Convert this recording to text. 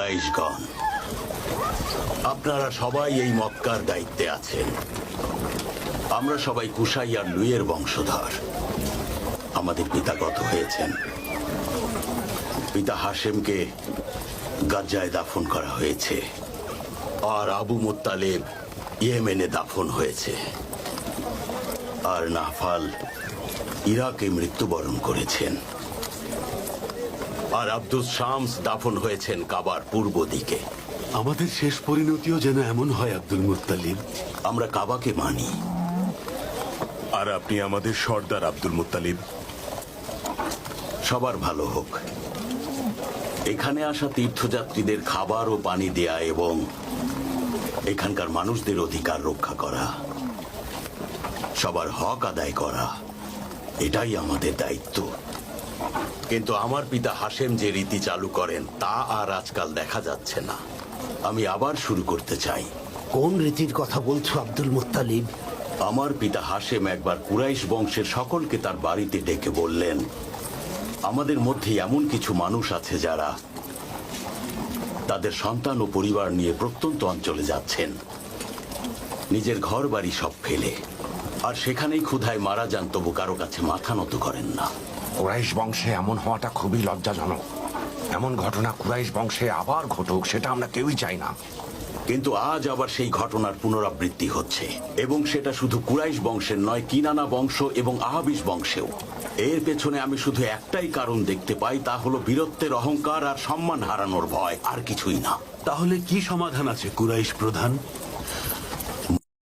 কুরাইশগণ, আপনারা সবাই এই মক্কার দায়িত্বে আছেন। আমরা সবাই কুশাই আর লুইয়ের বংশধর। আমাদের পিতা গত হয়েছেন। পিতা হাশেমকে গাজ্জায় দাফন করা হয়েছে, আর আবু মুত্তালিব ইয়েমেনে দাফন হয়েছে, আর নাফাল ইরাকে মৃত্যুবরণ করেছেন, আর আব্দুস শামস দাফন হয়েছেন কাবার পূর্ব দিকে। আমাদের শেষ পরিণতিও যেন এমন হয় আব্দুল মুত্তালিব। আমরা কাবাকে মানি। আর আপনি আমাদের সর্দার আব্দুল মুত্তালিব। সবার ভালো হোক। এখানে আসা তীর্থযাত্রীদের খাবার ও পানি দেয়া এবং এখানকার মানুষদের অধিকার রক্ষা করা, সবার হক আদায় করা, এটাই আমাদের দায়িত্ব। কিন্তু আমার পিতা হাশেম যে রীতি চালু করেন তা আর আজকাল দেখা যাচ্ছে না। আমি আবার শুরু করতে চাই। কোন রীতির কথা বলছো আব্দুল মুত্তালিব? আমার পিতা হাশেম একবার কুরাইশ বংশের সকলকে তার বাড়িতে ডেকে বললেন, আমাদের মধ্যে এমন কিছু মানুষ আছে যারা তাদের সন্তান ও পরিবার নিয়ে প্রত্যন্ত অঞ্চলে যাচ্ছেন, নিজের ঘর বাড়ি সব ফেলে, আর সেখানেই ক্ষুধায় মারা যান, তবু কারো কাছে মাথা নত করেন না। কুরাইশ বংশে এমন হওয়াটা খুবই লজ্জাজনক। এমন ঘটনা কুরাইশ বংশে আবার ঘটুক, সেটা আমরা কেউই চাই না। কিন্তু আজ আবার সেই ঘটনার পুনরাবৃত্তি হচ্ছে, এবং সেটা শুধু কুরাইশ বংশের নয়, কিনানা বংশ এবং আহাবিস বংশেও। এর পেছনে আমি শুধু একটাই কারণ দেখতে পাই, তা হলো বীরত্বের অহংকার আর সম্মান হারানোর ভয়, আর কিছুই না। তাহলে কি সমাধান আছে কুরাইশ প্রধান?